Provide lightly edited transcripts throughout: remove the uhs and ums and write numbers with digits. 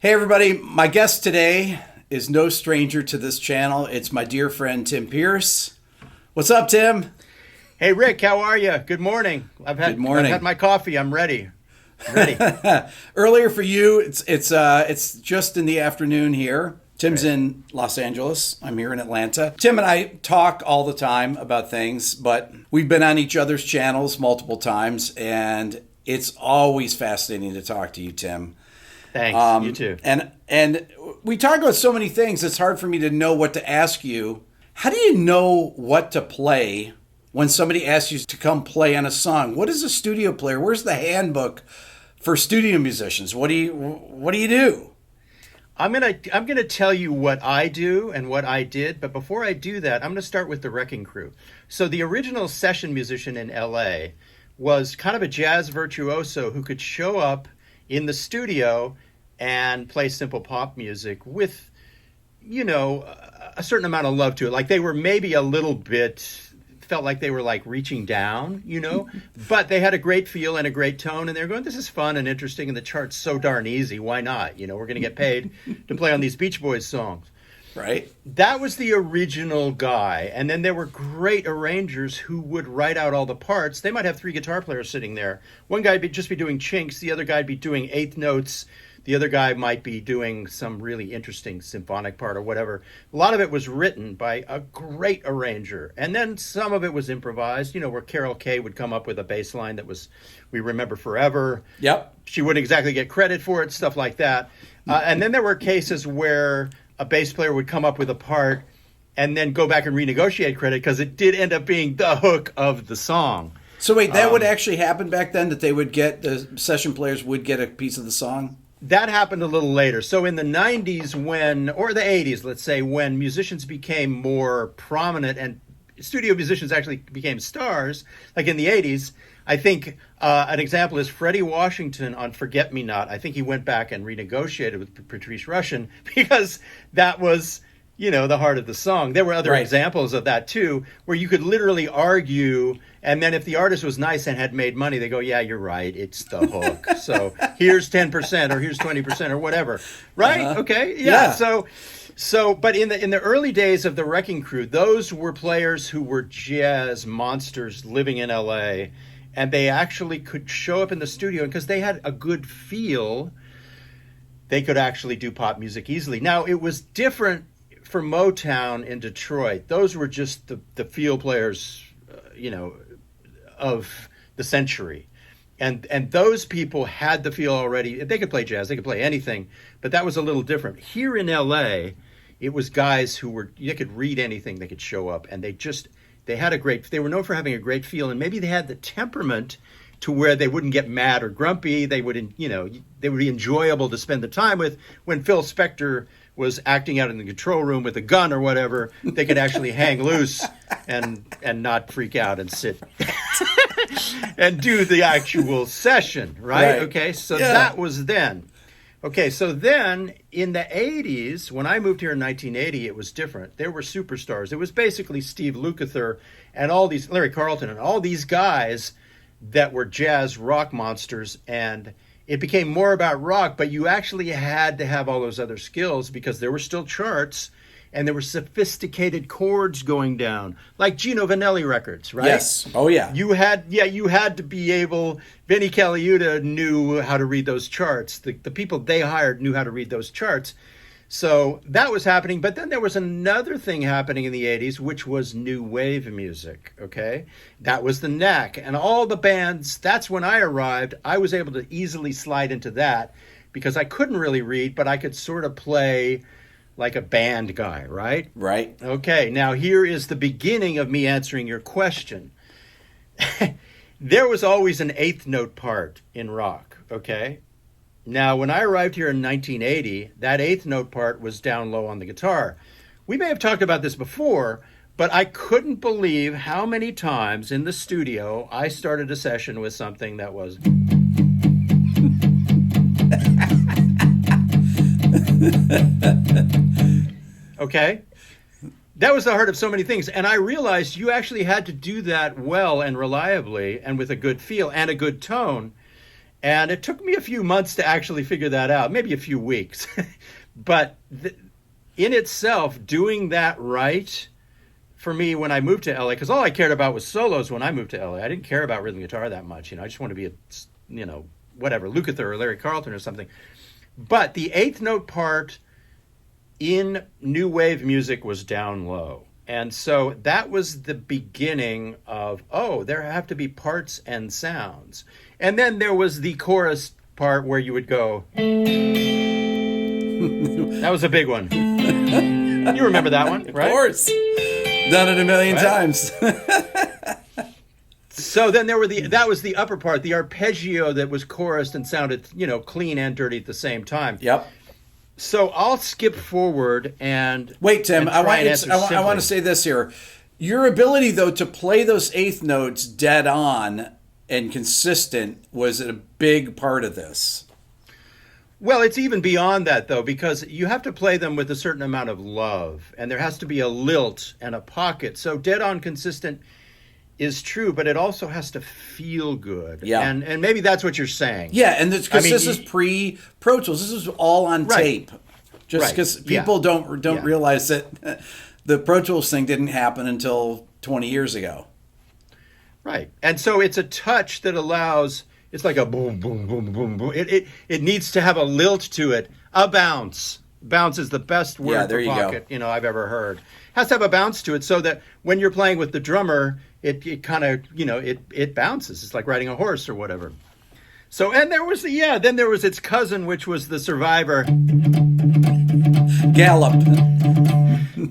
Hey everybody, my guest today is no stranger to this channel. It's my dear friend Tim Pierce. What's up, Tim? Hey Rick, how are you? Good morning. Good morning. I've had my coffee. I'm ready. Earlier for you, it's just in the afternoon here. Tim's in Los Angeles. I'm here in Atlanta. Tim and I talk all the time about things, but we've been on each other's channels multiple times, and it's always fascinating to talk to you, Tim. Thanks. You too. And we talk about so many things. It's hard for me to know what to ask you. How do you know what to play when somebody asks you to come play on a song? What is a studio player? Where's the handbook for studio musicians? What do you do? I'm gonna tell you what I do and what I did, but before I do that, I'm gonna start with the Wrecking Crew. So the original session musician in LA was kind of a jazz virtuoso who could show up in the studio and play simple pop music with, a certain amount of love to it. Like they were maybe a little bit, felt like they were like reaching down, but they had a great feel and a great tone, and they're going, this is fun and interesting, and the chart's so darn easy. Why not? We're going to get paid to play on these Beach Boys songs. Right. That was the original guy. And then there were great arrangers who would write out all the parts. They might have three guitar players sitting there. One guy would just be doing chinks. The other guy would be doing eighth notes. The other guy might be doing some really interesting symphonic part or whatever. A lot of it was written by a great arranger. And then some of it was improvised, where Carol Kay would come up with a bass line that was, we remember forever. Yep. She wouldn't exactly get credit for it, stuff like that. And then there were cases where a bass player would come up with a part and then go back and renegotiate credit because it did end up being the hook of the song. So wait, that would actually happen back then, that they would get, the session players would get a piece of the song? That happened a little later. So in the 90s or the 80s, let's say, when musicians became more prominent and studio musicians actually became stars, like in the 80s, I think an example is Freddie Washington on Forget Me Not. I think he went back and renegotiated with Patrice Rushen because that was, the heart of the song. There were other examples of that too, where you could literally argue, and then if the artist was nice and had made money, they go, yeah, you're right, it's the hook. So here's 10% or here's 20% or whatever. Right? Uh-huh. Okay. Yeah. So, but in the early days of the Wrecking Crew, those were players who were jazz monsters living in LA. And they actually could show up in the studio, because they had a good feel, they could actually do pop music easily. Now, it was different for Motown in Detroit. Those were just the field players, of the century. And those people had the feel already. They could play jazz, they could play anything, but that was a little different. Here in LA, it was guys who they could read anything, they could show up, and they were known for having a great feel, and maybe they had the temperament to where they wouldn't get mad or grumpy. They would, they would be enjoyable to spend the time with. When Phil Spector was acting out in the control room with a gun or whatever, they could actually hang loose and not freak out and sit and do the actual session, right? Okay, so that was then. Okay, so then in the 80s, when I moved here in 1980, it was different. There were superstars. It was basically Steve Lukather and Larry Carlton and all these guys that were jazz rock monsters. And it became more about rock, but you actually had to have all those other skills because there were still charts and there were sophisticated chords going down, like Gino Vanelli records, right? Yes. Oh, yeah. You had to be able. Vinny Caliuta knew how to read those charts. The people they hired knew how to read those charts. So that was happening. But then there was another thing happening in the 80s, which was new wave music, okay? That was the knack. And all the bands, that's when I arrived. I was able to easily slide into that because I couldn't really read, but I could sort of play like a band guy, right? Right. Okay, now here is the beginning of me answering your question. There was always an eighth note part in rock, okay? Now, when I arrived here in 1980, that eighth note part was down low on the guitar. We may have talked about this before, but I couldn't believe how many times in the studio I started a session with something that was... Okay? That was the heart of so many things. And I realized you actually had to do that well and reliably and with a good feel and a good tone. And it took me a few months to actually figure that out, maybe a few weeks. But in itself, doing that right for me when I moved to LA, because all I cared about was solos when I moved to LA. I didn't care about rhythm guitar that much. I just wanted to be whatever, Lukather or Larry Carlton or something. But the eighth note part in new wave music was down low. And so that was the beginning of, there have to be parts and sounds. And then there was the chorus part where you would go. That was a big one. You remember that one, right? Of course. Done it a million times. So then that was the upper part, the arpeggio that was chorused and sounded, clean and dirty at the same time. Yep. So I'll skip forward and wait, Tim. I want to say this here. Your ability, though, to play those eighth notes dead on and consistent was a big part of this. Well, it's even beyond that, though, because you have to play them with a certain amount of love, and there has to be a lilt and a pocket. So dead on consistent is true, but it also has to feel good. Yeah. And maybe that's what you're saying. Yeah, and because this is pre-Pro Tools. This is all on tape. Just because people don't realize that the Pro Tools thing didn't happen until 20 years ago. Right. And so it's a touch that allows, it's like a boom, boom, boom, boom, boom. It needs to have a lilt to it, a bounce. Bounce is the best word for pocket, I've ever heard. Has to have a bounce to it so that when you're playing with the drummer, it kind of, it bounces. It's like riding a horse or whatever. So, and there was then there was its cousin, which was the Survivor. Gallop.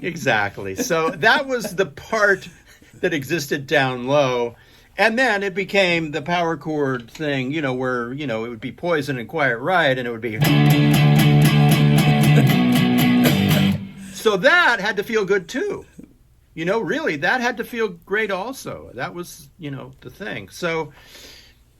Exactly. So that was the part that existed down low. And then it became the power chord thing, where, it would be Poison and Quiet Riot, and it would be... So that had to feel good, too. Really, that had to feel great also. That was, the thing. So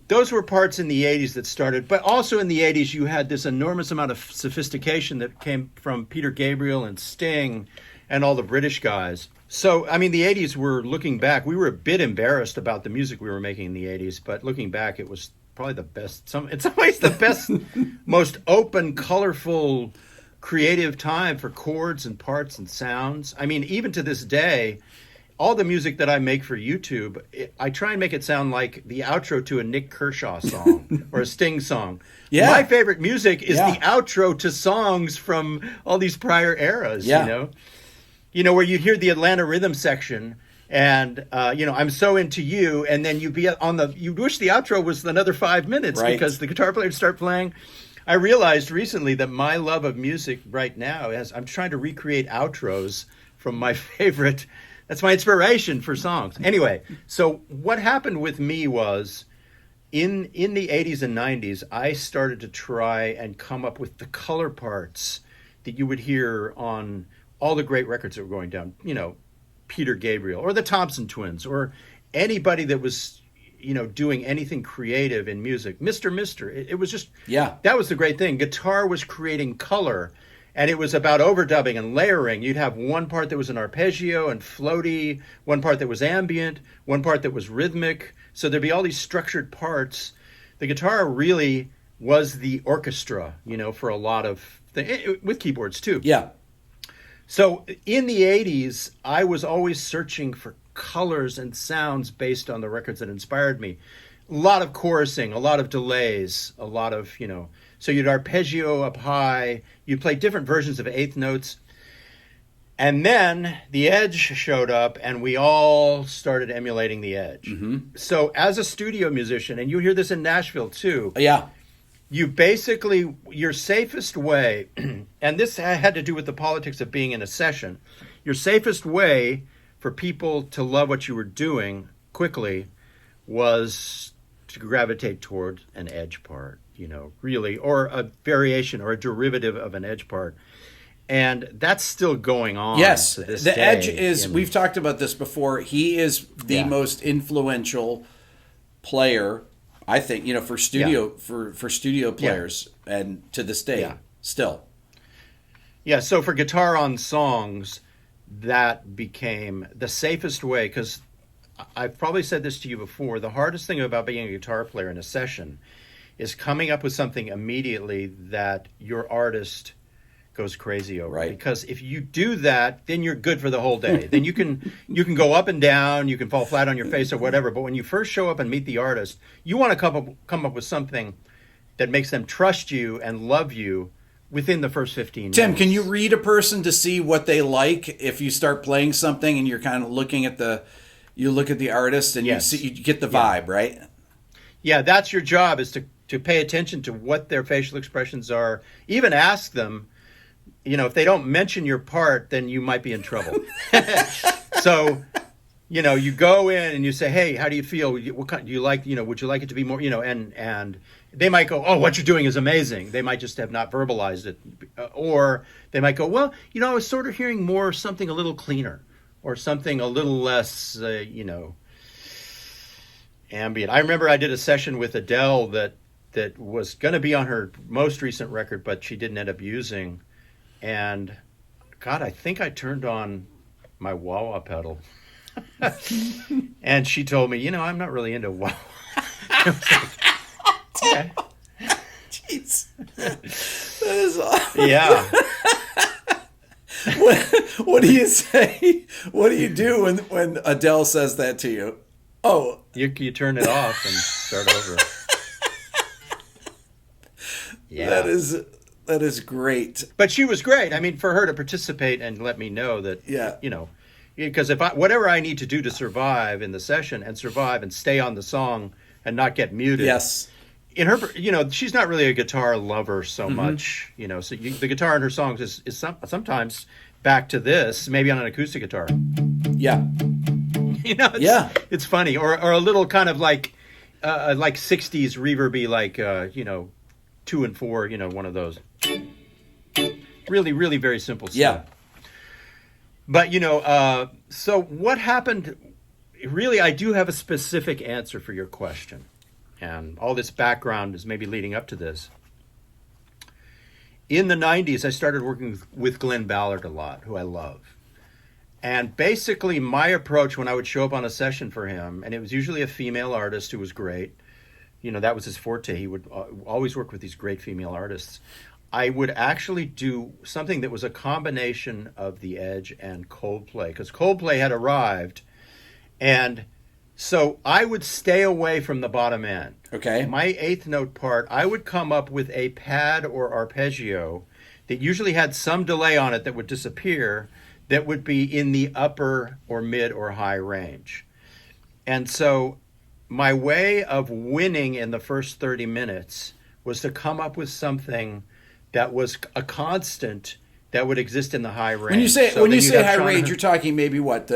those were parts in the 80s that started. But also in the 80s, you had this enormous amount of sophistication that came from Peter Gabriel and Sting and all the British guys. So, the 80s were, looking back, we were a bit embarrassed about the music we were making in the 80s, but looking back, it was probably the best, in some ways the best, most open, colorful, creative time for chords and parts and sounds. Even to this day, all the music that I make for YouTube, I try and make it sound like the outro to a Nick Kershaw song or a Sting song. Yeah. My favorite music is the outro to songs from all these prior eras, where you hear the Atlanta rhythm section and, I'm so into you. And then you'd be you wish the outro was another 5 minutes because the guitar player would start playing. I realized recently that my love of music right now I'm trying to recreate outros from my favorite. That's my inspiration for songs. Anyway, so what happened with me was in the 80s and 90s, I started to try and come up with the color parts that you would hear on all the great records that were going down, Peter Gabriel or the Thompson Twins or anybody that was, doing anything creative in music. Mr. It was just, that was the great thing. Guitar was creating color, and it was about overdubbing and layering. You'd have one part that was an arpeggio and floaty, one part that was ambient, one part that was rhythmic. So there'd be all these structured parts. The guitar really was the orchestra, for a lot of things, with keyboards too. Yeah. So in the 80s, I was always searching for colors and sounds based on the records that inspired me. A lot of chorusing, a lot of delays, a lot of, so you'd arpeggio up high, you'd play different versions of eighth notes. And then the Edge showed up and we all started emulating the Edge. Mm-hmm. So as a studio musician, and you hear this in Nashville too. Yeah. You basically, your safest way, and this had to do with the politics of being in a session, your safest way for people to love what you were doing quickly was to gravitate toward an edge part, really, or a variation or a derivative of an edge part. And that's still going on. Yes, to this the day, Edge is, we've talked about this before, he is the most influential player, I think, for studio for studio players, and to this day, still. Yeah, so for guitar on songs, that became the safest way, because I've probably said this to you before, the hardest thing about being a guitar player in a session is coming up with something immediately that your artist goes crazy over. Right. Because if you do that, then you're good for the whole day. Then you can go up and down, you can fall flat on your face or whatever. But when you first show up and meet the artist, you want to come up with something that makes them trust you and love you within the first 15 minutes. Tim, can you read a person to see what they like if you start playing something and you're kind of looking at you look at the artist and Yes. you get the vibe, right? Yeah, that's your job, is to pay attention to what their facial expressions are. Even ask them, if they don't mention your part, then you might be in trouble. So, you go in and you say, hey, how do you feel? What kind, do you like, would you like it to be more, and they might go, oh, what you're doing is amazing. They might just have not verbalized it. Or they might go, well, I was sort of hearing more something a little cleaner or something a little less, ambient. I remember I did a session with Adele that was going to be on her most recent record, but she didn't end up using. And God, I think I turned on my wah-wah pedal. And she told me, I'm not really into wah-wah. Okay. Jeez. That is awful. Yeah. What do you say? What do you do when Adele says that to you? Oh. You turn it off and start over. Yeah. That is great. But she was great. I mean, for her to participate and let me know that, because whatever I need to do to survive in the session and survive and stay on the song and not get muted. Yes. In her, she's not really a guitar lover so much, so the guitar in her songs is sometimes back to this, maybe on an acoustic guitar. Yeah. It's funny. Or a little kind of like 60s reverby, like, 2 and 4, one of those. Really, really very simple stuff. Yeah. But, so what happened, really, I do have a specific answer for your question. And all this background is maybe leading up to this. In the 90s, I started working with Glen Ballard a lot, who I love. And basically, my approach when I would show up on a session for him, and it was usually a female artist who was great, that was his forte. He would always work with these great female artists. I would actually do something that was a combination of The Edge and Coldplay, because Coldplay had arrived, and so I would stay away from the bottom end. Okay. My eighth note part, I would come up with a pad or arpeggio that usually had some delay on it that would disappear, that would be in the upper or mid or high range. And so my way of winning in the first 30 minutes was to come up with something that was a constant that would exist in the high range. When you say high range, you're talking maybe up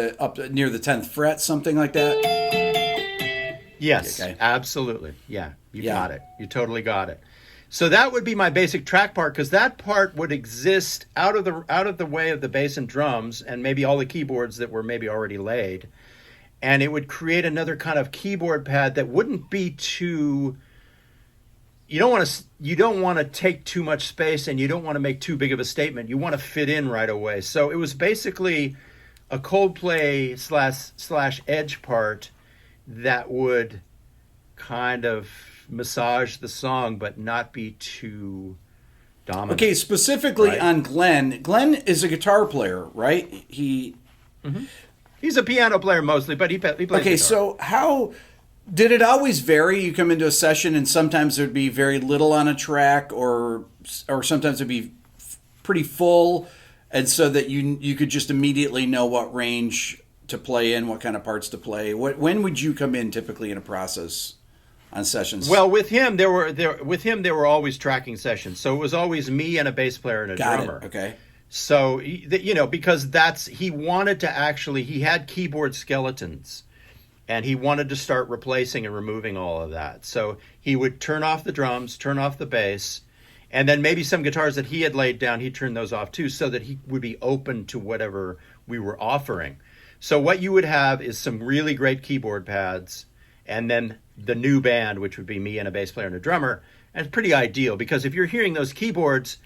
near the 10th fret, something like that? Yes, okay. Absolutely. Yeah, you got it. You totally got it. So that would be my basic track part, because that part would exist out of the way of the bass and drums and maybe all the keyboards that were maybe already laid. And it would create another kind of keyboard pad that wouldn't be too... You don't want to take too much space, and you don't want to make too big of a statement. You want to fit in right away. So it was basically a Coldplay slash Edge part that would kind of massage the song, but not be too dominant. Okay, specifically on Glen. Glen is a guitar player, right? He's a piano player mostly, but he plays guitar. Okay, so how... Did it always vary? You come into a session and sometimes there'd be very little on a track, or sometimes it'd be pretty full, and so that you could just immediately know what range to play in, what kind of parts to play. When would you come in typically in a process on sessions? Well, with him there were always tracking sessions, so it was always me and a bass player and a drummer. Okay. So because he wanted to actually, he had keyboard skeletons. And he wanted to start replacing and removing all of that. So he would turn off the drums, turn off the bass, and then maybe some guitars that he had laid down, he'd turn those off too, so that he would be open to whatever we were offering. So what you would have is some really great keyboard pads, and then the new band, which would be me and a bass player and a drummer. And it's pretty ideal, because if you're hearing those keyboards,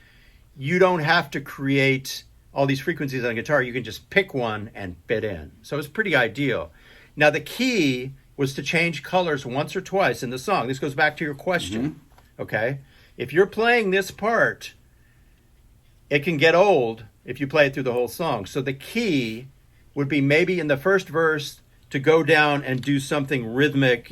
you don't have to create all these frequencies on a guitar. You can just pick one and fit in. So it's pretty ideal. Now, the key was to change colors once or twice in the song. This goes back to your question. okay? If you're playing this part, it can get old if you play it through the whole song. So the key would be maybe in the first verse to go down and do something rhythmic,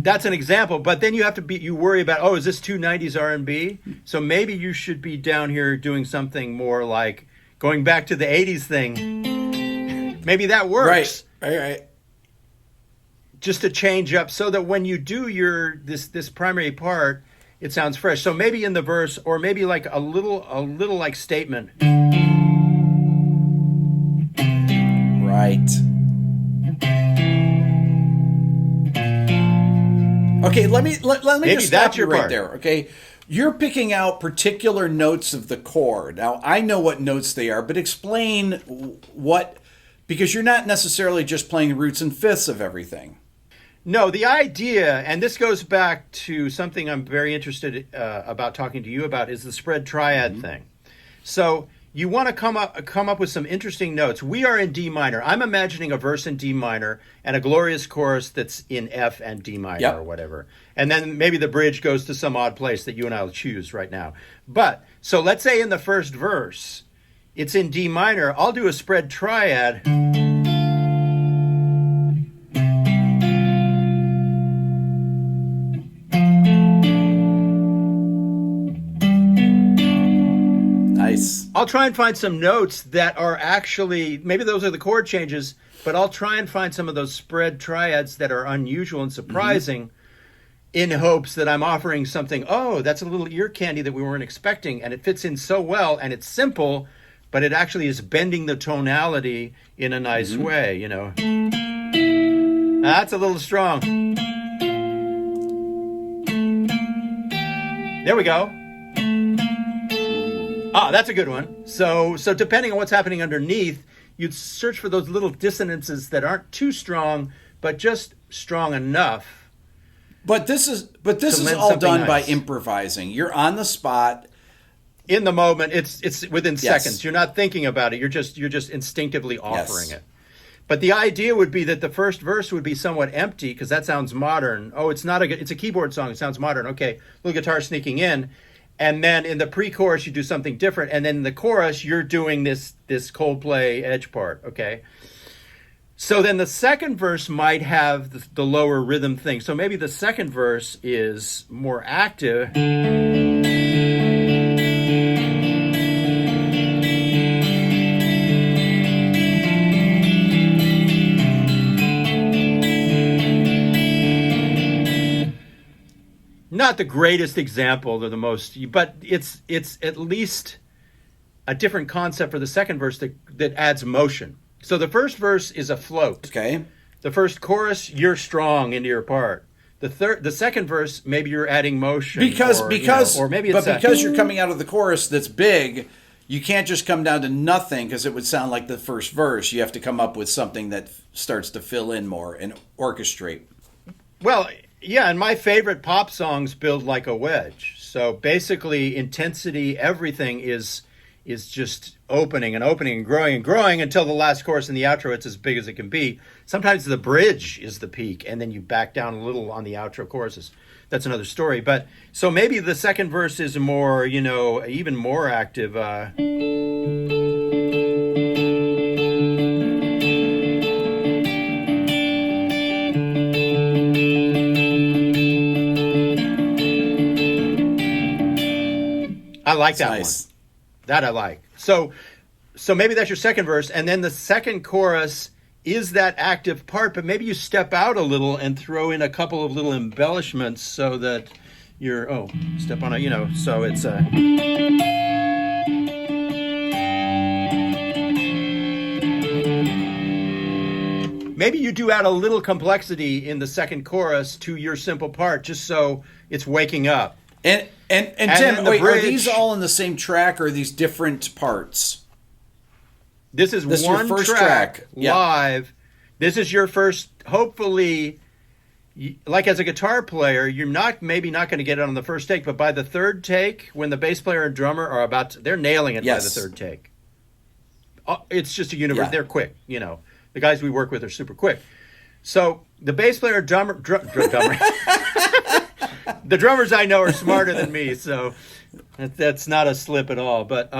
That's an example, but then you worry about, is this too 90s R&B? So maybe you should be down here doing something more like going back to the 80s thing. Maybe that works. Right. Just to change up so that when you do this primary part, it sounds fresh. So maybe in the verse, or maybe like a little like statement. Right. Okay, let me just stop you right there. Okay, you're picking out particular notes of the chord. Now I know what notes they are, but explain what, because you're not necessarily just playing roots and fifths of everything. No, the idea, and this goes back to something I'm very interested about talking to you about, is the spread triad thing. So you want to come up with some interesting notes. We are in D minor. I'm imagining a verse in D minor and a glorious chorus that's in F and D minor or whatever. And then maybe the bridge goes to some odd place that you and I will choose right now. But so let's say in the first verse, it's in D minor. I'll do a spread triad. I'll try and find some notes that are actually, maybe those are the chord changes, but I'll try and find some of those spread triads that are unusual and surprising in hopes that I'm offering something, that's a little ear candy that we weren't expecting, and it fits in so well, and it's simple, but it actually is bending the tonality in a nice way, That's a little strong. There we go. That's a good one. So depending on what's happening underneath, you'd search for those little dissonances that aren't too strong, but just strong enough. But this is all done by improvising. You're on the spot. In the moment, it's within seconds. You're not thinking about it. You're just instinctively offering it. But the idea would be that the first verse would be somewhat empty because that sounds modern. It's a keyboard song. It sounds modern. Okay, little guitar sneaking in. And then in the pre-chorus, you do something different. And then in the chorus, you're doing this Coldplay edge part, okay? So then the second verse might have the lower rhythm thing. So maybe the second verse is more active. Not the greatest example or the most, but it's at least a different concept for the second verse that adds motion. So the first verse is a float. Okay. The first chorus, you're strong into your part. The second verse, maybe you're adding motion. Because you're coming out of the chorus that's big, you can't just come down to nothing because it would sound like the first verse. You have to come up with something that starts to fill in more and orchestrate. Well, yeah, and my favorite pop songs build like a wedge. So basically, intensity, everything is just opening and growing until the last chorus and the outro, it's as big as it can be. Sometimes the bridge is the peak, and then you back down a little on the outro choruses. That's another story. But so maybe the second verse is more, even more active. I like that nice one. That I like. So maybe that's your second verse, and then the second chorus is that active part, but maybe you step out a little and throw in a couple of little embellishments so that you're step on a so it's a. Maybe you do add a little complexity in the second chorus to your simple part, just so it's waking up. And Tim, wait, are these all in the same track or are these different parts? This is one your first track Yep. live. This is your first, hopefully, like as a guitar player, you're maybe not going to get it on the first take, but by the third take, when the bass player and drummer are they're nailing it by the third take. It's just a universe. Yeah. They're quick, The guys we work with are super quick. So the bass player, drummer. The drummers I know are smarter than me, so that's not a slip at all. But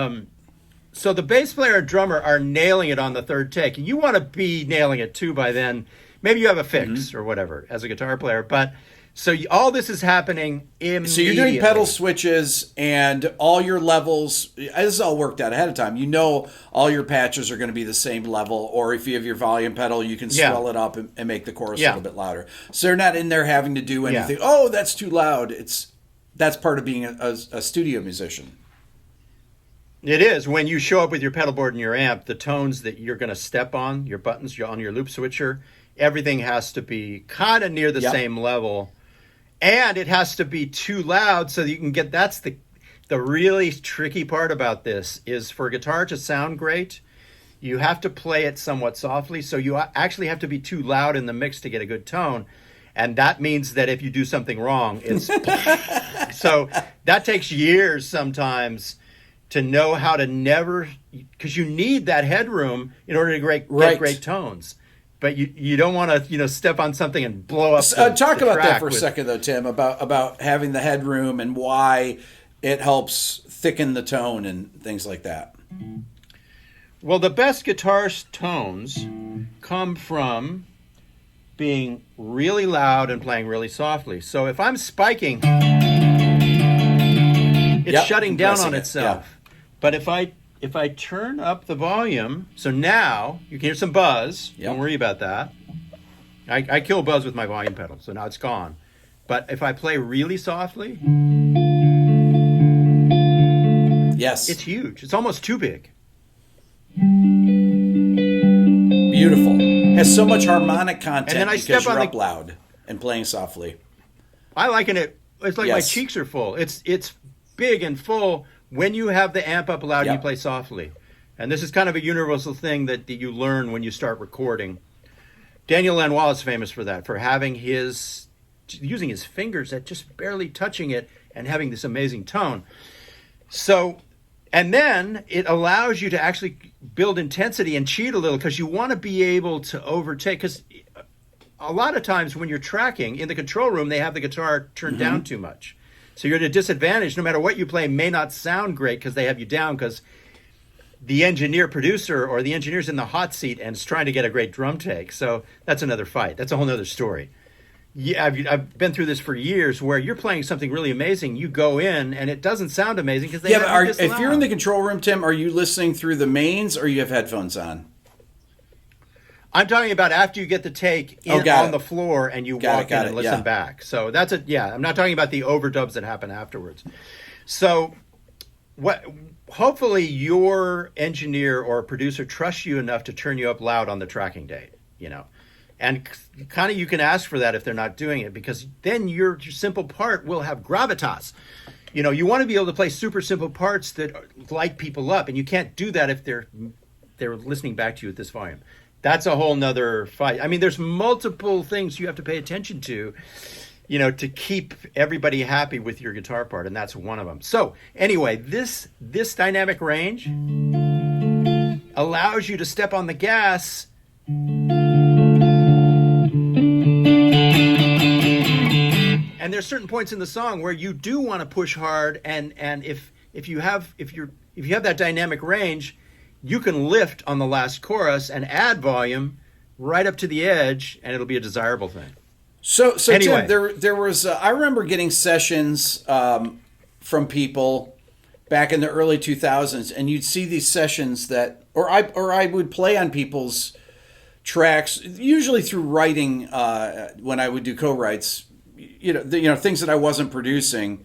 so the bass player and drummer are nailing it on the third take, and you want to be nailing it too by then. Maybe you have a fix or whatever as a guitar player, but so all this is happening immediately. So you're doing pedal switches and all your levels. This is all worked out ahead of time. You know all your patches are going to be the same level, or if you have your volume pedal, you can swell it up and make the chorus a little bit louder. So they're not in there having to do anything. Yeah. Oh, that's too loud. That's part of being a studio musician. It is. When you show up with your pedal board and your amp, the tones that you're going to step on, your buttons on your loop switcher, everything has to be kind of near the same level. And it has to be too loud so that you can get, that's the really tricky part about this, is for a guitar to sound great, you have to play it somewhat softly. So you actually have to be too loud in the mix to get a good tone. And that means that if you do something wrong, it's... So that takes years sometimes to know how to never... Because you need that headroom in order to get great tones. But you don't want to step on something and blow up. Talk about that for a second, though, Tim. About having the headroom and why it helps thicken the tone and things like that. Well, the best guitar tones come from being really loud and playing really softly. So if I'm spiking, it's shutting down on itself. Yeah. But if I turn up the volume, so now you can hear some buzz. Yep. Don't worry about that. I kill buzz with my volume pedal, so now it's gone. But if I play really softly, it's huge. It's almost too big. Beautiful. Has so much harmonic content and then because you're up loud and playing softly. I liken it. It's like my cheeks are full. It's big and full. When you have the amp up loud, you play softly. And this is kind of a universal thing that you learn when you start recording. Daniel Lanois is famous for that, for using his fingers at just barely touching it and having this amazing tone. So, and then it allows you to actually build intensity and cheat a little, because you want to be able to overtake. Because a lot of times when you're tracking, in the control room, they have the guitar turned down too much. So you're at a disadvantage. No matter what you play may not sound great because they have you down, because the producer or the engineer's in the hot seat and is trying to get a great drum take. So that's another fight. That's a whole other story. Yeah, I've been through this for years, where you're playing something really amazing. You go in and it doesn't sound amazing because they have you if you're in the control room, Tim, are you listening through the mains or you have headphones on? I'm talking about after you get the take on the floor and you walk in and listen back. So that's I'm not talking about the overdubs that happen afterwards. So hopefully your engineer or producer trusts you enough to turn you up loud on the tracking date, and kind of you can ask for that if they're not doing it, because then your simple part will have gravitas. You want to be able to play super simple parts that light people up, and you can't do that if they're listening back to you at this volume. That's a whole nother fight. I mean, there's multiple things you have to pay attention to, to keep everybody happy with your guitar part, and that's one of them. So anyway, this dynamic range allows you to step on the gas and there's certain points in the song where you do want to push hard, and if you have that dynamic range, you can lift on the last chorus and add volume right up to the edge, and it'll be a desirable thing. So anyway, Tim, there was I remember getting sessions from people back in the early 2000s, and you'd see these sessions that, or I would play on people's tracks, usually through writing when I would do co-writes, things that I wasn't producing,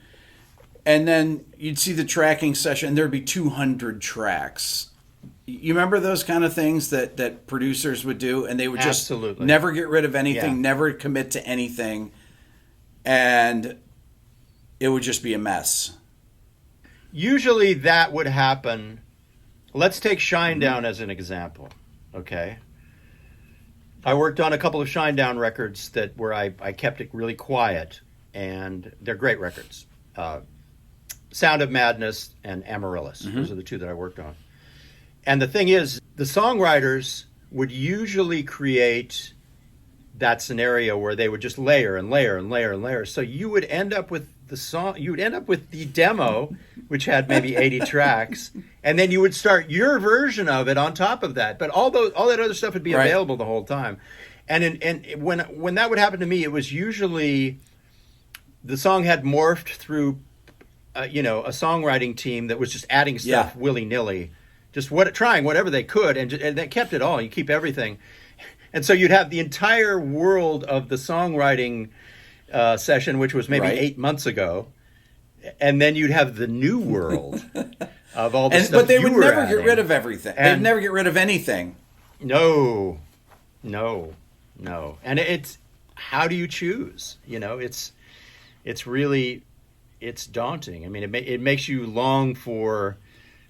and then you'd see the tracking session, and there'd be 200 tracks. You remember those kind of things that producers would do, and they would just never get rid of anything, never commit to anything, and it would just be a mess. Usually that would happen. Let's take Shinedown as an example, okay? I worked on a couple of Shinedown records where I kept it really quiet, and they're great records. Sound of Madness and Amaryllis. Those are the two that I worked on. And the thing is, the songwriters would usually create that scenario where they would just layer and layer and layer and layer. So you would end up with the demo, which had maybe 80 tracks, and then you would start your version of it on top of that. But all that other stuff would be available the whole time. And when that would happen to me, it was usually the song had morphed through, a songwriting team that was just adding stuff willy-nilly, just trying whatever they could, and they kept it all. You keep everything. And so you'd have the entire world of the songwriting session, which was maybe 8 months ago, and then you'd have the new world of all the stuff. But they would never get rid of everything. They'd never get rid of anything. No. And it's, how do you choose? It's really, it's daunting. I mean, it makes you long for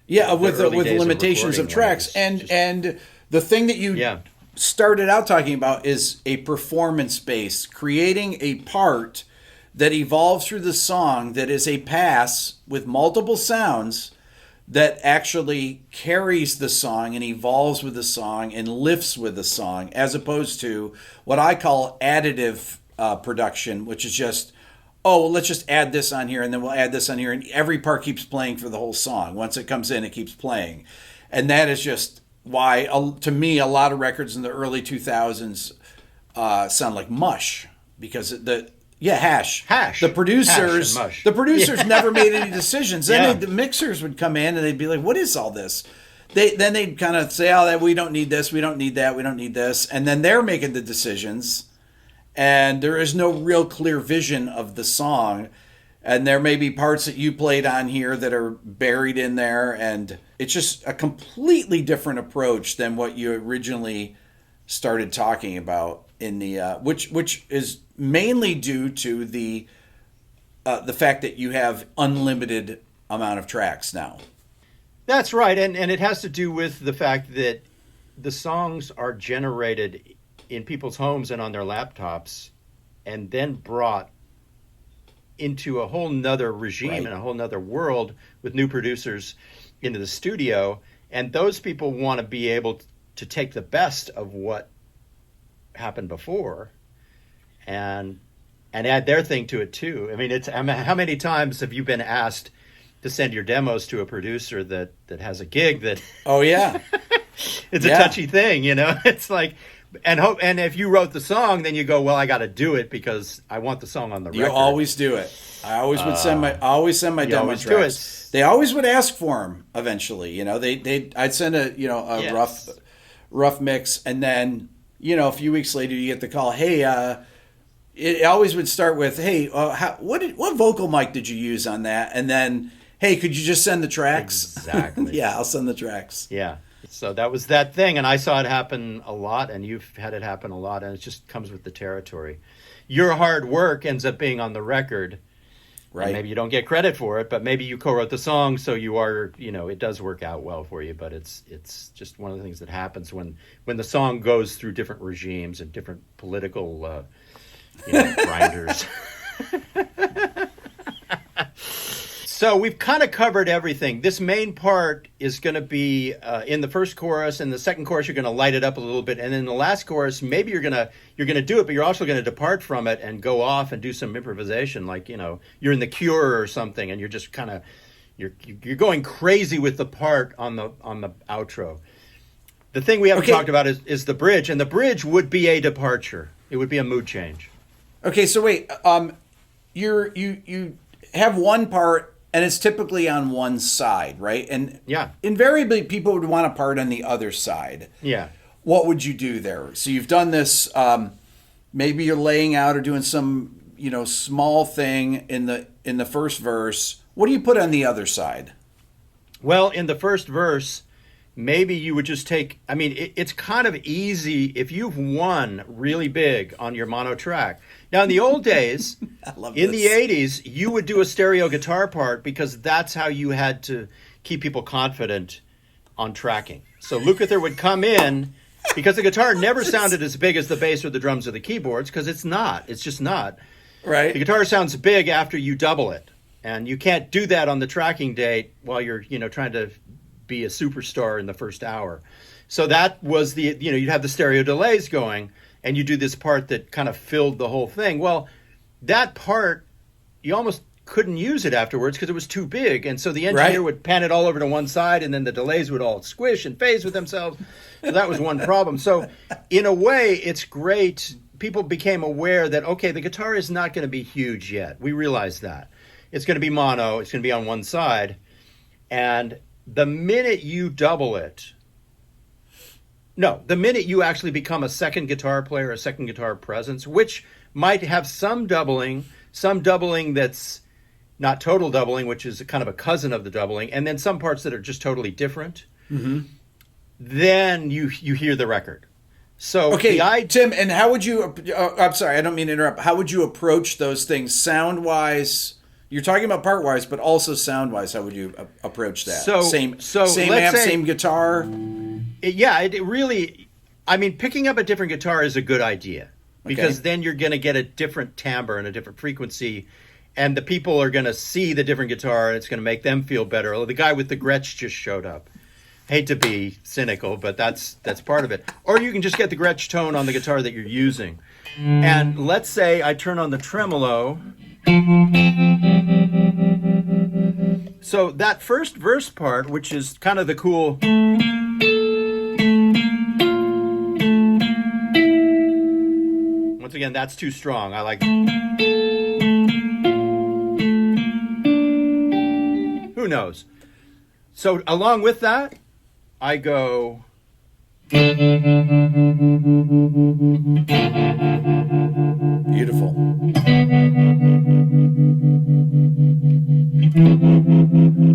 with the limitations of tracks, and the thing that you started out talking about is a performance base, creating a part that evolves through the song that is a pass with multiple sounds that actually carries the song and evolves with the song and lifts with the song, as opposed to what I call additive production, which is just, let's just add this on here, and then we'll add this on here, and every part keeps playing for the whole song. Once it comes in, it keeps playing. And that is just why, to me, a lot of records in the early 2000s sound like mush, because hash. The producers never made any decisions. Then the mixers would come in and they'd be like, "What is all this?" Then they'd kind of say, "Oh, we don't need this, we don't need that, we don't need this," and then they're making the decisions, and there is no real clear vision of the song. And there may be parts that you played on here that are buried in there, and it's just a completely different approach than what you originally started talking about in the which is mainly due to the fact that you have unlimited amount of tracks now. That's right, and it has to do with the fact that the songs are generated in people's homes and on their laptops, and then brought into a whole nother regime and a whole nother world with new producers into the studio. And those people want to be able to take the best of what happened before and add their thing to it too. I mean, how many times have you been asked to send your demos to a producer that has a gig that it's a touchy thing, It's like, and if you wrote the song, then you go, well, I got to do it because I want the song on the record. You always do it. I always would send my demo tracks. They always would ask for them eventually. I'd send a rough mix, and then a few weeks later you get the call. Hey, it always would start with, hey, what vocal mic did you use on that? And then, hey, could you just send the tracks? Exactly. I'll send the tracks. Yeah. So that was that thing, and I saw it happen a lot, and you've had it happen a lot, and it just comes with the territory. Your hard work ends up being on the record, right? Maybe you don't get credit for it, but maybe you co-wrote the song, so you are, it does work out well for you. But it's just one of the things that happens when the song goes through different regimes and different political, grinders. So we've kind of covered everything. This main part is going to be in the first chorus, and the second chorus you're going to light it up a little bit, and then the last chorus maybe you're going to do it, but you're also going to depart from it and go off and do some improvisation, like you're in The Cure or something, and you're just kind of you're going crazy with the part on the outro. The thing we haven't talked about is the bridge, and the bridge would be a departure. It would be a mood change. Okay, so wait, you have one part. And it's typically on one side, right? And invariably, people would want a part on the other side. Yeah. What would you do there? So you've done this. Maybe you're laying out or doing some, small thing in the first verse. What do you put on the other side? Well, in the first verse, maybe you would just take. I mean, it's kind of easy if you've won really big on your mono track. Now, in the old days, in the 80s, you would do a stereo guitar part because that's how you had to keep people confident on tracking. So Lukather would come in because the guitar never sounded as big as the bass or the drums or the keyboards, because it's not. It's just not. Right. The guitar sounds big after you double it. And you can't do that on the tracking date while you're, trying to be a superstar in the first hour. So that was you'd have the stereo delays going. and you do this part that kind of filled the whole thing. Well, that part, you almost couldn't use it afterwards because it was too big. And so the engineer would pan it all over to one side, and then the delays would all squish and phase with themselves. So that was one problem. So in a way, it's great. People became aware that, okay, the guitar is not going to be huge yet. We realized that. It's going to be mono. It's going to be on one side. And the minute you double it, the minute you actually become a second guitar player, a second guitar presence, which might have some doubling that's not total doubling, which is kind of a cousin of the doubling, and then some parts that are just totally different, then you hear the record. So okay, Tim, and how would you? I'm sorry, I don't mean to interrupt. How would you approach those things sound wise? You're talking about part wise, but also sound wise. How would you approach that? Same amp, same guitar. It really. I mean, picking up a different guitar is a good idea because then you're going to get a different timbre and a different frequency. And the people are going to see the different guitar, and it's going to make them feel better. The guy with the Gretsch just showed up. Hate to be cynical, but that's part of it. Or you can just get the Gretsch tone on the guitar that you're using. And let's say I turn on the tremolo. So that first verse part, which is kind of the cool... Once again, that's too strong. I like... Who knows? So along with that, I go... Beautiful.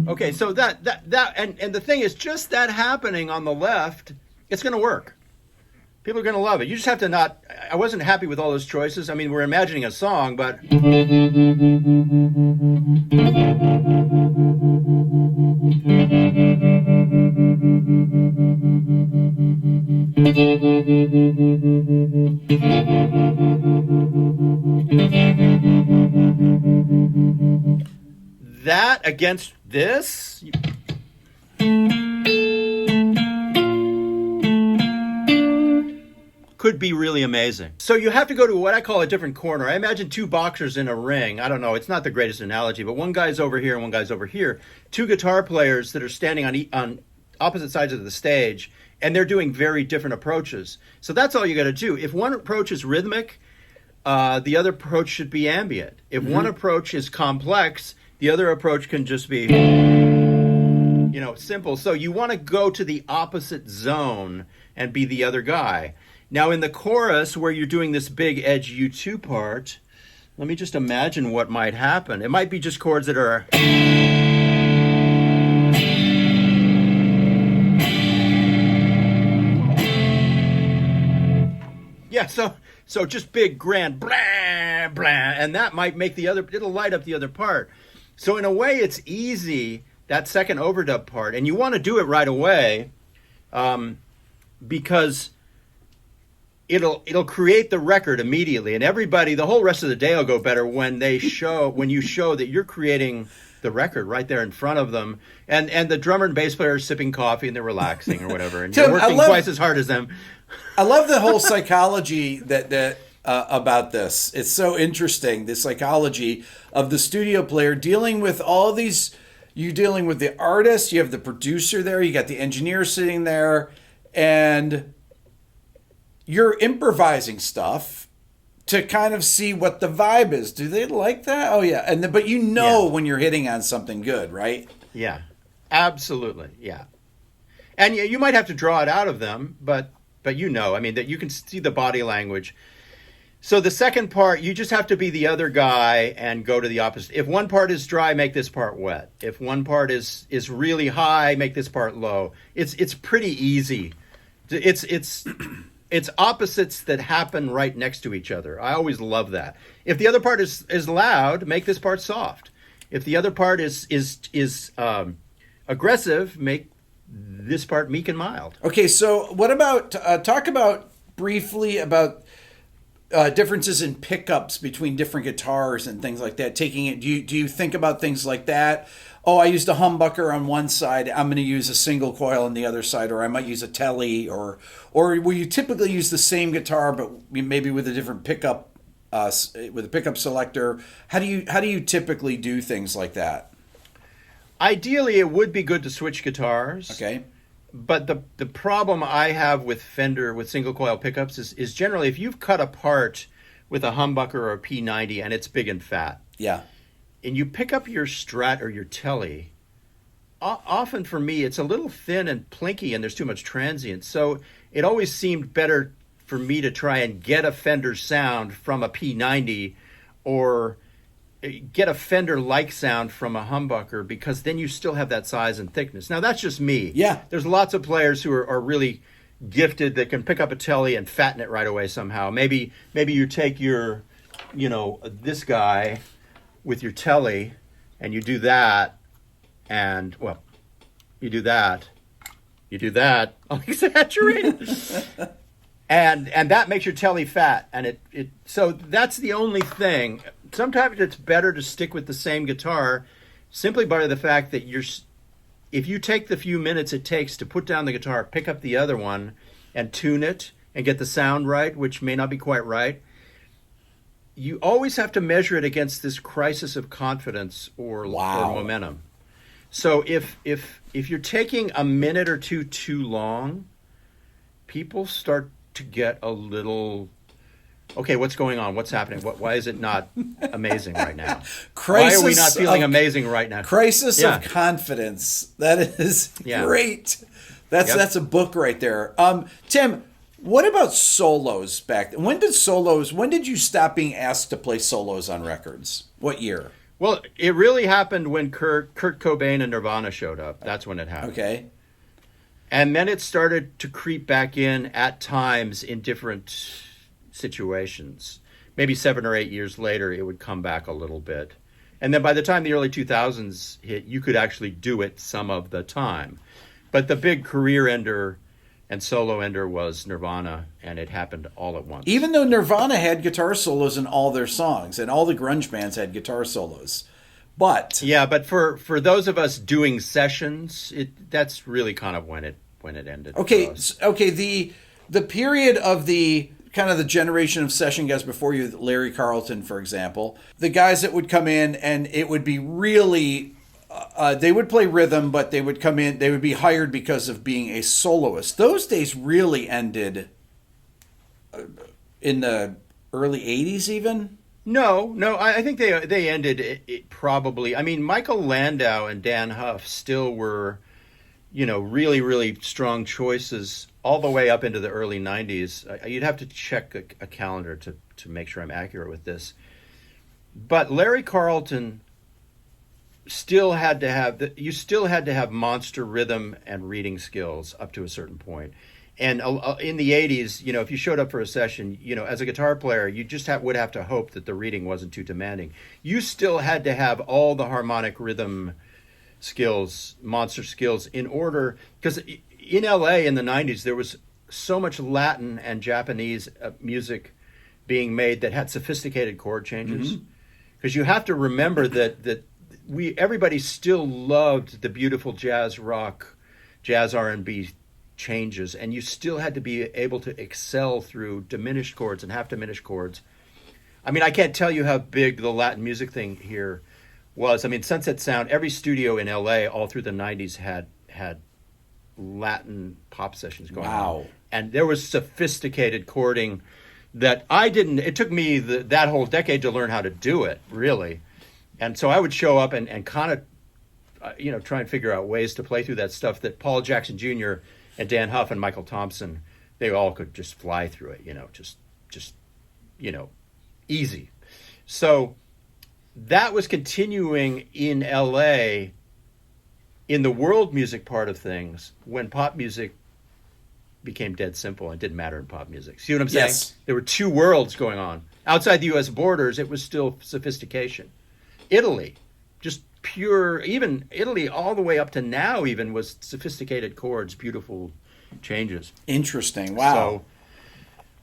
Okay, so that and the thing is, just that happening on the left, it's going to work. People are going to love it. You just have to not... I wasn't happy with all those choices. I mean, we're imagining a song, but... That against this... could be really amazing. So you have to go to what I call a different corner. I imagine two boxers in a ring. I don't know. It's not the greatest analogy, but one guy's over here and one guy's over here. Two guitar players that are standing on opposite sides of the stage, and they're doing very different approaches. So that's all you got to do. If one approach is rhythmic, the other approach should be ambient. If one approach is complex, the other approach can just be, simple. So you want to go to the opposite zone and be the other guy. Now, in the chorus, where you're doing this big edge U2 part, let me just imagine what might happen. It might be just chords that are... Yeah, so just big, grand, blah, blah, and that might make it'll light up the other part. So in a way, it's easy, that second overdub part, and you want to do it right away, because... It'll create the record immediately, and everybody, the whole rest of the day will go better when you show that you're creating the record right there in front of them, and the drummer and bass player are sipping coffee and they're relaxing or whatever, and you're working twice as hard as them. I love the whole psychology that about this. It's so interesting, the psychology of the studio player dealing with all these. You're dealing with the artist, you have the producer there, you got the engineer sitting there, and you're improvising stuff to kind of see what the vibe is. Do they like that? Oh yeah, but when you're hitting on something good, right? Yeah, absolutely, yeah. And you might have to draw it out of them, but I mean, that you can see the body language. So the second part, you just have to be the other guy and go to the opposite. If one part is dry, make this part wet. If one part is really high, make this part low. It's pretty easy. It's opposites that happen right next to each other. I always love that. If the other part is loud, make this part soft. If the other part is aggressive, make this part meek and mild. Okay, so what about talk about briefly about differences in pickups between different guitars and things like that? Taking it, do you think about things like that? Oh, I used a humbucker on one side. I'm going to use a single coil on the other side, or I might use a telly, or will you typically use the same guitar but maybe with a different pickup, with a pickup selector? How do you typically do things like that? Ideally, it would be good to switch guitars. Okay. But the problem I have with Fender with single coil pickups is generally if you've cut apart with a humbucker or a P90 and it's big and fat. Yeah. And you pick up your Strat or your Telly, often for me it's a little thin and plinky and there's too much transient. So it always seemed better for me to try and get a Fender sound from a P90 or get a Fender-like sound from a humbucker, because then you still have that size and thickness. Now, that's just me. Yeah. There's lots of players who are really gifted that can pick up a Telly and fatten it right away somehow. Maybe you take your, this guy with your Telly and you do that, and, well, you do that. I'll exaggerate it. And that makes your Telly fat. And so that's the only thing. Sometimes it's better to stick with the same guitar simply by the fact that if you take the few minutes it takes to put down the guitar, pick up the other one, and tune it and get the sound right, which may not be quite right, you always have to measure it against this crisis of confidence or momentum. So if you're taking a minute or two too long, people start to get a little... Okay, what's going on? What's happening? Why is it not amazing right now? Why are we not feeling amazing right now? Crisis of confidence. That is great. That's a book right there. Tim, what about solos back then? When did you stop being asked to play solos on records? What year? Well, it really happened when Kurt Cobain and Nirvana showed up. That's when it happened. Okay. And then it started to creep back in at times in different situations. Maybe 7 or 8 years later, it would come back a little bit. And then by the time the early 2000s hit, you could actually do it some of the time. But the big career ender and solo ender was Nirvana, and it happened all at once. Even though Nirvana had guitar solos in all their songs, and all the grunge bands had guitar solos. But for those of us doing sessions, that's really kind of when it ended. Okay, the period of the kind of the generation of session guys before you, Larry Carlton, for example, the guys that would come in and it would be really, they would play rhythm, but they would come in, they would be hired because of being a soloist. Those days really ended in the early 80s even? No, I think they ended it probably. I mean, Michael Landau and Dan Huff still were, really, really strong choices all the way up into the early 90s. You'd have to check a calendar to make sure I'm accurate with this. But Larry Carlton still had to have monster rhythm and reading skills up to a certain point. And in the 80s, if you showed up for a session, as a guitar player, you just would have to hope that the reading wasn't too demanding. You still had to have all the harmonic rhythm skills, monster skills, in order, because in LA in the 90s, there was so much Latin and Japanese music being made that had sophisticated chord changes. Because you have to remember that everybody still loved the beautiful jazz rock, jazz R&B changes, and you still had to be able to excel through diminished chords and half diminished chords. I mean, I can't tell you how big the Latin music thing here was. I mean, Sunset Sound, every studio in LA all through the 90s had Latin pop sessions going on. And there was sophisticated chording that it took me that whole decade to learn how to do it, really. And so I would show up and kind of, try and figure out ways to play through that stuff that Paul Jackson Jr. and Dan Huff and Michael Thompson, they all could just fly through it, just easy. So that was continuing in LA in the world music part of things when pop music became dead simple and didn't matter in pop music. See what I'm saying? Yes. There were two worlds going on. Outside the U.S. borders, it was still sophistication. Italy, just pure, even Italy all the way up to now even was sophisticated chords, beautiful changes. Interesting. Wow.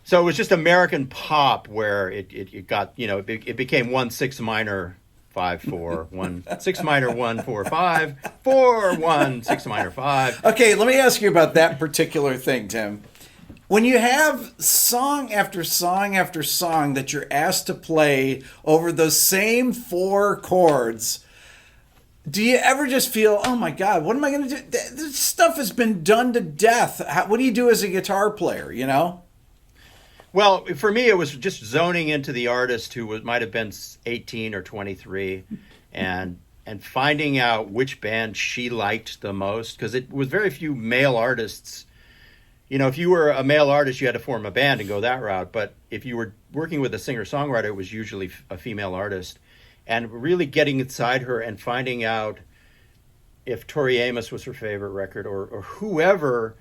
So it was just American pop where it got, it became 1 6 minor 5 4 1 6 minor 1 4 5 4 1 6 minor 5. Okay, let me ask you about that particular thing, Tim. When you have song after song after song that you're asked to play over those same 4 chords, do you ever just feel, oh my God, what am I going to do? This stuff has been done to death. What do you do as a guitar player, Well, for me, it was just zoning into the artist who might have been 18 or 23 and finding out which band she liked the most, because it was very few male artists. If you were a male artist, you had to form a band and go that route. But if you were working with a singer-songwriter, it was usually a female artist. And really getting inside her and finding out if Tori Amos was her favorite record or whoever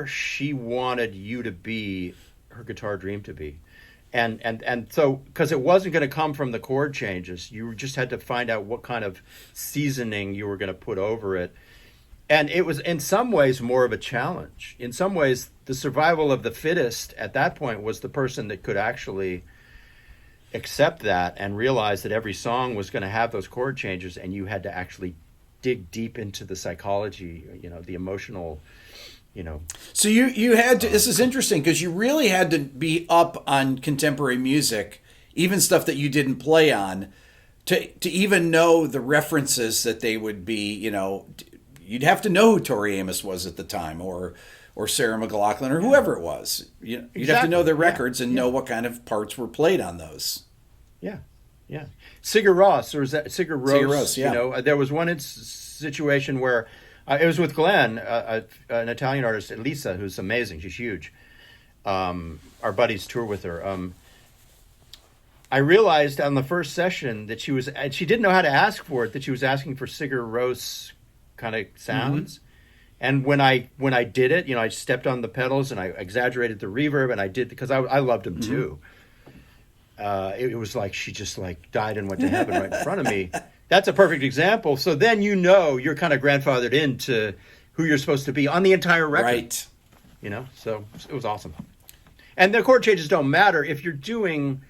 she wanted you to be, her guitar dream to be. And so, because it wasn't going to come from the chord changes, you just had to find out what kind of seasoning you were going to put over it. And it was in some ways more of a challenge. In some ways, the survival of the fittest at that point was the person that could actually accept that and realize that every song was going to have those chord changes, and you had to actually dig deep into the psychology, the emotional, So you had to, this is interesting because you really had to be up on contemporary music, even stuff that you didn't play on, to even know the references that they would be, you'd have to know who Tori Amos was at the time, or Sarah McLachlan, or whoever it was. You'd have to know their records and know what kind of parts were played on those. Yeah, yeah. Sigur Rós, or is that Sigur Rós? Sigur Rós, yeah. There was one situation where it was with Glen, an Italian artist, Elisa, who's amazing. She's huge. Our buddies tour with her. I realized on the first session that she didn't know how to ask for it, that she was asking for Sigur Rós kind of sounds. Mm-hmm. And when I did it, I stepped on the pedals and I exaggerated the reverb, and I did, because I loved him too. It was like she just died and went to heaven right in front of me. That's a perfect example. So then you're kind of grandfathered into who you're supposed to be on the entire record. Right. So it was awesome. And the chord changes don't matter if you're doing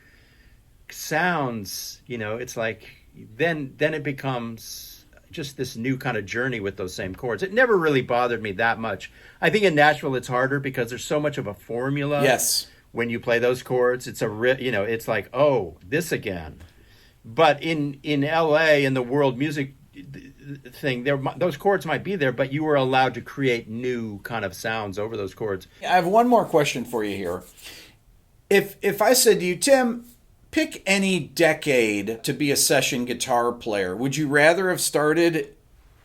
sounds. It's like then it becomes just this new kind of journey with those same chords. It never really bothered me that much. I think in Nashville it's harder because there's so much of a formula. Yes. When you play those chords, it's it's like, oh, this again. But in LA, in the world music thing, those chords might be there, but you were allowed to create new kind of sounds over those chords. I have one more question for you here. If I said to you, Tim, pick any decade to be a session guitar player, would you rather have started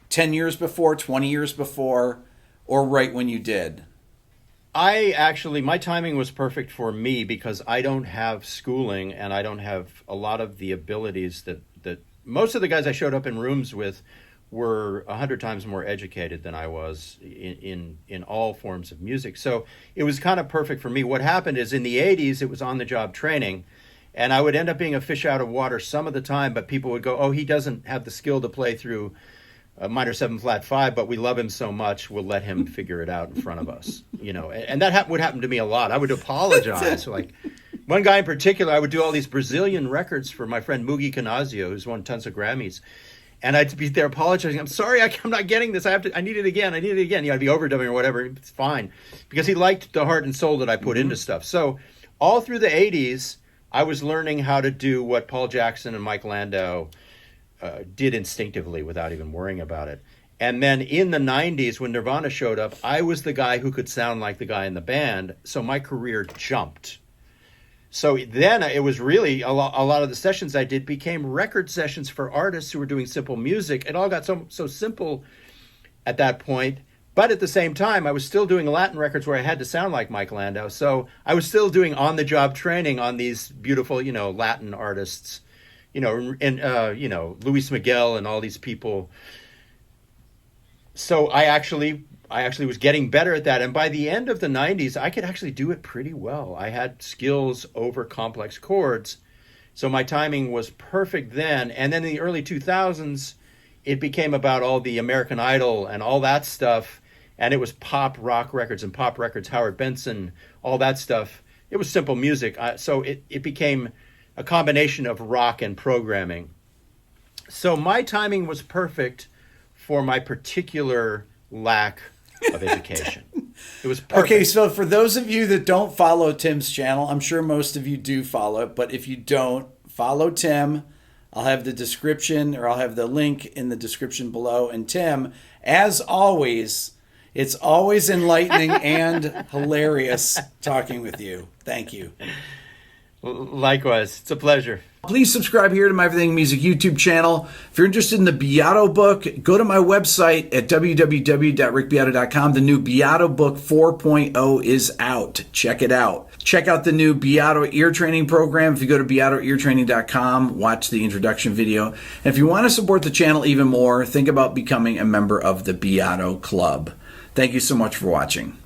10 years before, 20 years before, or right when you did? My timing was perfect for me because I don't have schooling and I don't have a lot of the abilities that most of the guys I showed up in rooms with were 100 times more educated than I was in all forms of music. So it was kind of perfect for me. What happened is in the 80s, it was on-the-job training, and I would end up being a fish out of water some of the time, but people would go, oh, he doesn't have the skill to play through a minor 7 flat 5, but we love him so much, we'll let him figure it out in front of us. And that would happen to me a lot. I would apologize. Like one guy in particular, I would do all these Brazilian records for my friend Mugi Canazio, who's won tons of Grammys. And I'd be there apologizing. I'm sorry, I'm not getting this. I need it again. I'd be overdubbing or whatever. It's fine. Because he liked the heart and soul that I put into stuff. So all through the 80s, I was learning how to do what Paul Jackson and Mike Landau did instinctively without even worrying about it. And then in the 90s, when Nirvana showed up, I was the guy who could sound like the guy in the band. So my career jumped. So then it was really a lot of the sessions I did became record sessions for artists who were doing simple music. It all got so simple at that point. But at the same time, I was still doing Latin records where I had to sound like Mike Landau. So I was still doing on-the-job training on these beautiful, Latin artists, and Luis Miguel and all these people. So I actually was getting better at that. And by the end of the 90s, I could actually do it pretty well. I had skills over complex chords. So my timing was perfect then. And then in the early 2000s, it became about all the American Idol and all that stuff. and it was pop rock records and pop records, Howard Benson, all that stuff. It was simple music. So it became a combination of rock and programming. So my timing was perfect for my particular lack of education. It was perfect. Okay, so for those of you that don't follow Tim's channel, I'm sure most of you do follow it, but if you don't, follow Tim. I'll have the description, or I'll have the link in the description below. And Tim, as always, it's always enlightening and hilarious talking with you. Thank you. Likewise. It's a pleasure. Please subscribe here to my Everything Music YouTube channel. If you're interested in the Beato book, go to my website at www.rickbeato.com. The new Beato book 4.0 is out. Check it out. Check out the new Beato ear training program. If you go to beatoeartraining.com, watch the introduction video. And if you want to support the channel even more, think about becoming a member of the Beato Club. Thank you so much for watching.